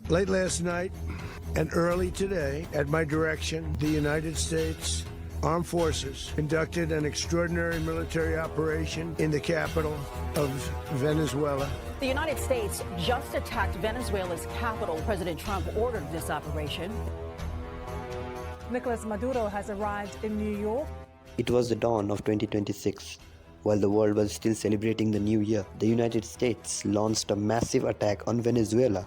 Late last night and early today, at my direction, the United States Armed Forces conducted an extraordinary military operation in the capital of Venezuela. The United States just attacked Venezuela's capital. President Trump ordered this operation. Nicolas Maduro has arrived in New York. It was the dawn of 2026. While the world was still celebrating the new year, the United States launched a massive attack on Venezuela.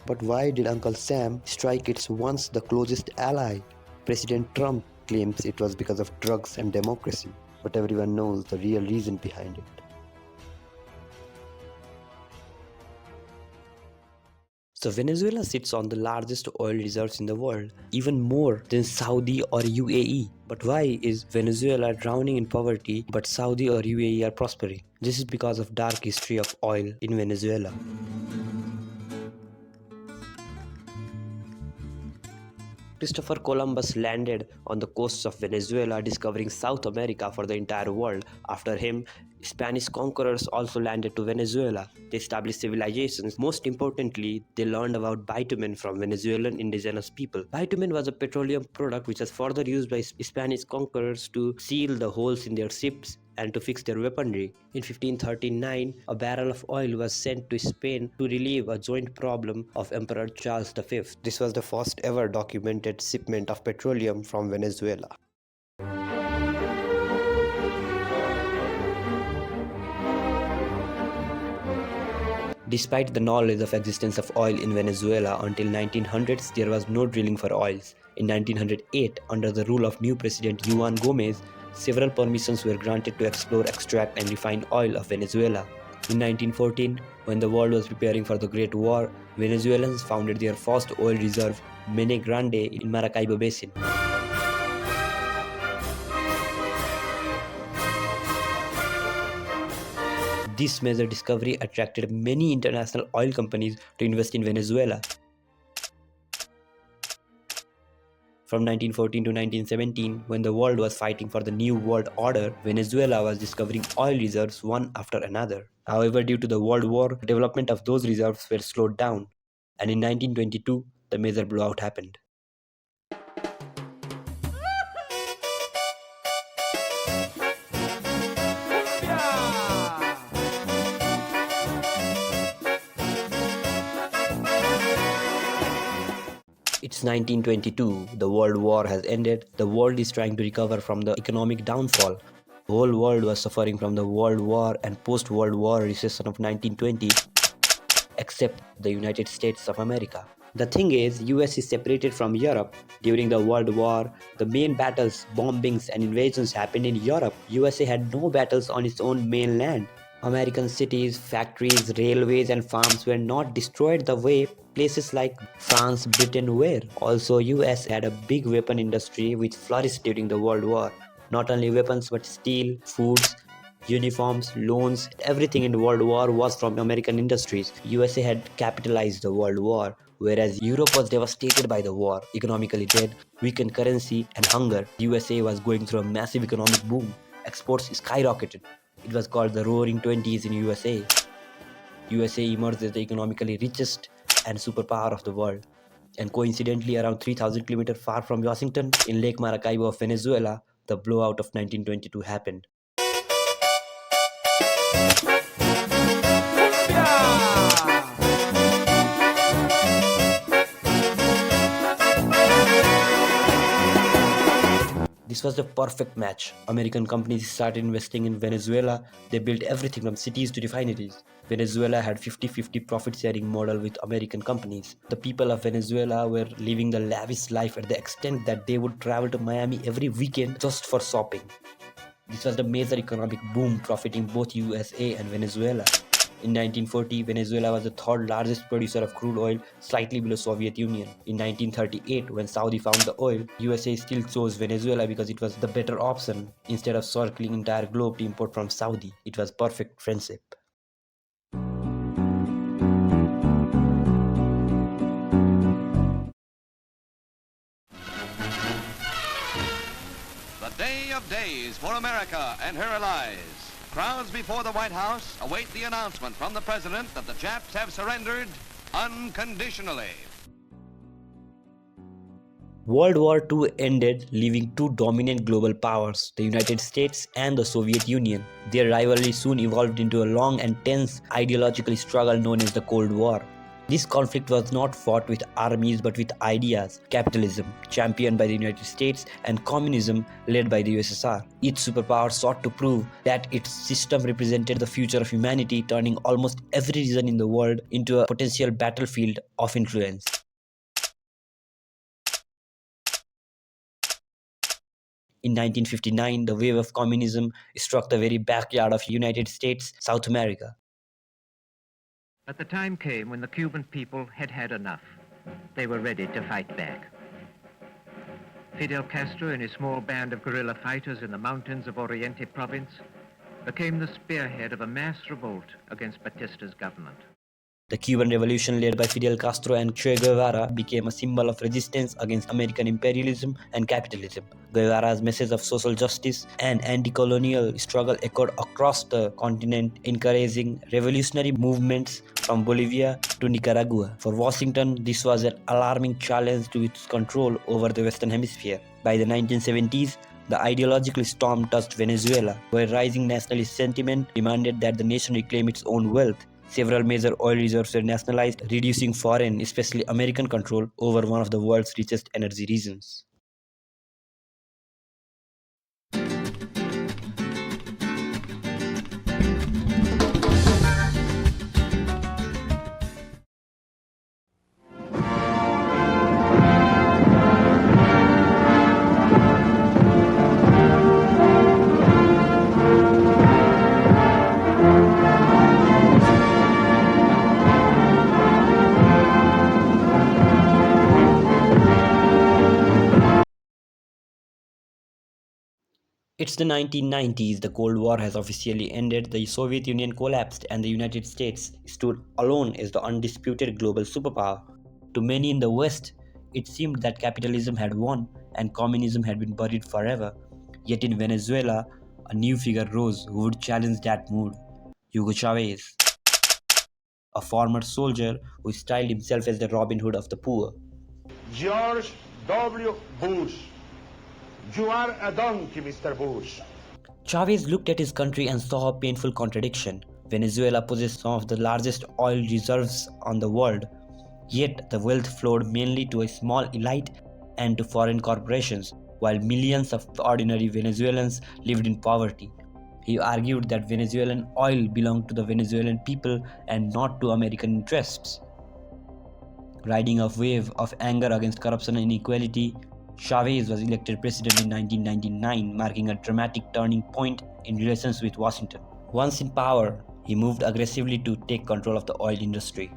But why did Uncle Sam strike its once the closest ally? President Trump claims it was because of drugs and democracy, but everyone knows the real reason behind it. So Venezuela sits on the largest oil reserves in the world, even more than Saudi or UAE. But why is Venezuela drowning in poverty but Saudi or UAE are prospering? This is because of dark history of oil in Venezuela. Christopher Columbus landed on the coasts of Venezuela, discovering South America for the entire world. After him, Spanish conquerors also landed to Venezuela. They established civilizations. Most importantly, they learned about bitumen from Venezuelan indigenous people. Bitumen was a petroleum product which was further used by Spanish conquerors to seal the holes in their ships and to fix their weaponry. In 1539, a barrel of oil was sent to Spain to relieve a joint problem of Emperor Charles V. This was the first ever documented shipment of petroleum from Venezuela. Despite the knowledge of existence of oil in Venezuela, until 1900s there was no drilling for oils. In 1908, under the rule of new President Juan Gomez, several permissions were granted to explore, extract and refine oil of Venezuela. In 1914, when the world was preparing for the Great War, Venezuelans founded their first oil reserve, Mene Grande, in Maracaibo Basin. This major discovery attracted many international oil companies to invest in Venezuela. From 1914 to 1917, when the world was fighting for the new world order, Venezuela was discovering oil reserves one after another. However, due to the World War, the development of those reserves were slowed down, and in 1922, the major blowout happened. It's 1922, the World War has ended, the world is trying to recover from the economic downfall. The whole world was suffering from the World War and post-World War recession of 1920, except the United States of America. The thing is, US is separated from Europe. During the World War, the main battles, bombings and invasions happened in Europe. USA had no battles on its own mainland. American cities, factories, railways and farms were not destroyed the way places like France, Britain were. Also, US had a big weapon industry which flourished during the World War. Not only weapons but steel, foods, uniforms, loans, everything in the World War was from American industries. USA had capitalized the World War, whereas Europe was devastated by the war, economically dead, weakened currency and hunger. USA was going through a massive economic boom. Exports skyrocketed. It was called the Roaring Twenties in USA. USA emerged as the economically richest and superpower of the world. And coincidentally, around 3,000 kilometers far from Washington, in Lake Maracaibo of Venezuela, the blowout of 1922 happened. This was the perfect match. American companies started investing in Venezuela. They built everything from cities to refineries. Venezuela had 50-50 profit-sharing model with American companies. The people of Venezuela were living the lavish life at the extent that they would travel to Miami every weekend just for shopping. This was the major economic boom, profiting both USA and Venezuela. In 1940, Venezuela was the third largest producer of crude oil, slightly below Soviet Union. In 1938, when Saudi found the oil, USA still chose Venezuela because it was the better option. Instead of circling entire globe to import from Saudi, it was perfect friendship. The day of days for America and her allies. Crowds before the White House await the announcement from the president that the Japs have surrendered unconditionally. World War II ended, leaving two dominant global powers, the United States and the Soviet Union. Their rivalry soon evolved into a long and tense ideological struggle known as the Cold War. This conflict was not fought with armies but with ideas: capitalism, championed by the United States, and communism, led by the USSR. Each superpower sought to prove that its system represented the future of humanity, turning almost every region in the world into a potential battlefield of influence. In 1959, the wave of communism struck the very backyard of United States, South America. But the time came when the Cuban people had had enough. They were ready to fight back. Fidel Castro and his small band of guerrilla fighters in the mountains of Oriente province became the spearhead of a mass revolt against Batista's government. The Cuban Revolution, led by Fidel Castro and Che Guevara, became a symbol of resistance against American imperialism and capitalism. Guevara's message of social justice and anti-colonial struggle echoed across the continent, encouraging revolutionary movements from Bolivia to Nicaragua. For Washington, this was an alarming challenge to its control over the Western Hemisphere. By the 1970s, the ideological storm touched Venezuela, where rising nationalist sentiment demanded that the nation reclaim its own wealth. Several major oil reserves were nationalized, reducing foreign, especially American control over one of the world's richest energy regions. It's the 1990s, the Cold War has officially ended, the Soviet Union collapsed, and the United States stood alone as the undisputed global superpower. To many in the West, it seemed that capitalism had won and communism had been buried forever. Yet in Venezuela, a new figure rose who would challenge that mood: Hugo Chavez, a former soldier who styled himself as the Robin Hood of the poor. George W. Bush. You are a donkey, Mr. Bush. Chavez looked at his country and saw a painful contradiction. Venezuela possessed some of the largest oil reserves on the world, yet the wealth flowed mainly to a small elite and to foreign corporations, while millions of ordinary Venezuelans lived in poverty. He argued that Venezuelan oil belonged to the Venezuelan people and not to American interests. Riding a wave of anger against corruption and inequality, Chavez was elected president in 1999, marking a dramatic turning point in relations with Washington. Once in power, he moved aggressively to take control of the oil industry.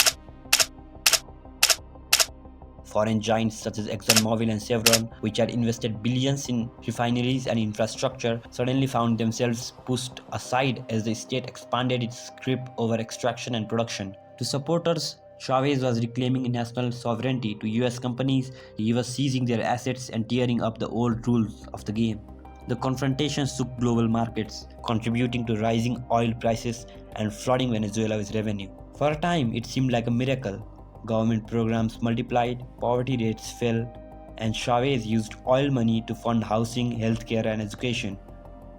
Foreign giants such as ExxonMobil and Chevron, which had invested billions in refineries and infrastructure, suddenly found themselves pushed aside as the state expanded its grip over extraction and production. To supporters, Chavez was reclaiming national sovereignty. To US companies, he was seizing their assets and tearing up the old rules of the game. The confrontation shook global markets, contributing to rising oil prices and flooding Venezuela with revenue. For a time, it seemed like a miracle. Government programs multiplied, poverty rates fell, and Chavez used oil money to fund housing, healthcare, and education.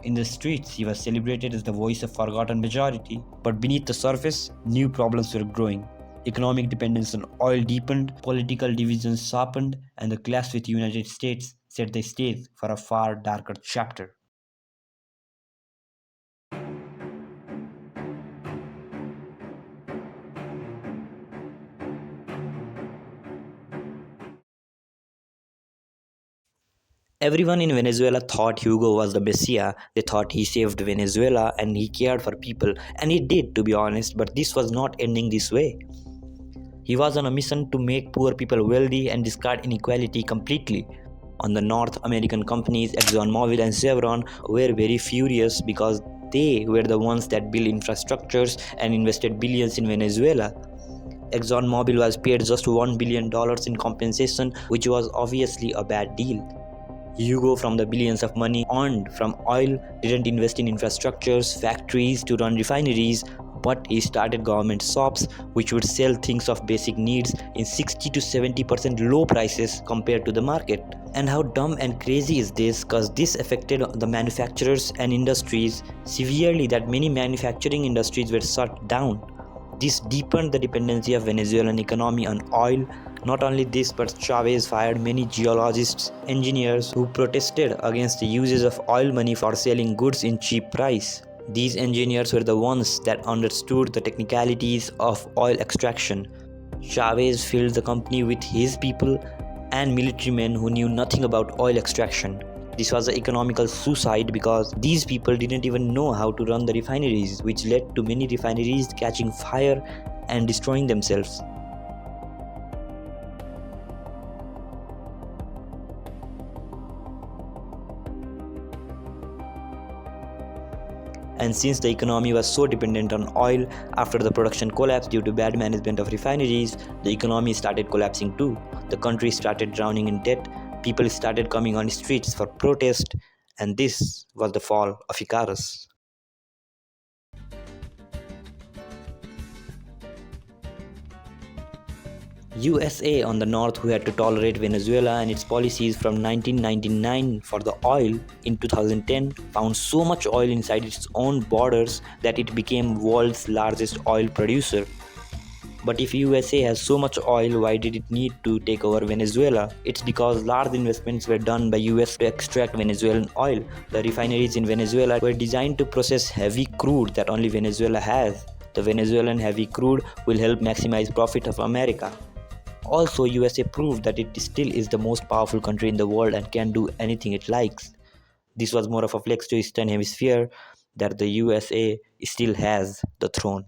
In the streets, he was celebrated as the voice of forgotten majority, but beneath the surface, new problems were growing. Economic dependence on oil deepened, political divisions sharpened, and the clash with the United States set the stage for a far darker chapter. Everyone in Venezuela thought Hugo was the Messiah. They thought he saved Venezuela and he cared for people, and he did, to be honest, but this was not ending this way. He was on a mission to make poor people wealthy and discard inequality completely. On the North American companies, ExxonMobil and Chevron were very furious because they were the ones that built infrastructures and invested billions in Venezuela. ExxonMobil was paid just $1 billion in compensation, which was obviously a bad deal. Hugo, from the billions of money earned from oil, didn't invest in infrastructures, factories to run refineries, But he started government shops which would sell things of basic needs in 60 to 70% low prices compared to the market. And how dumb and crazy is this, cause this affected the manufacturers and industries severely that many manufacturing industries were shut down. This deepened the dependency of Venezuelan economy on oil. Not only this, but Chavez fired many geologists, engineers who protested against the uses of oil money for selling goods in cheap price. These engineers were the ones that understood the technicalities of oil extraction. Chavez filled the company with his people and military men who knew nothing about oil extraction. This was an economical suicide because these people didn't even know how to run the refineries, which led to many refineries catching fire and destroying themselves. And since the economy was so dependent on oil, after the production collapsed due to bad management of refineries, the economy started collapsing too. The country started drowning in debt, people started coming on streets for protest, and this was the fall of Icarus. USA on the north, who had to tolerate Venezuela and its policies from 1999 for the oil, in 2010 found so much oil inside its own borders that it became world's largest oil producer. But if USA has so much oil, why did it need to take over Venezuela? It's because large investments were done by US to extract Venezuelan oil. The refineries in Venezuela were designed to process heavy crude that only Venezuela has. The Venezuelan heavy crude will help maximize profit of America. Also, USA proved that it still is the most powerful country in the world and can do anything it likes. This was more of a flex to Eastern Hemisphere that the USA still has the throne.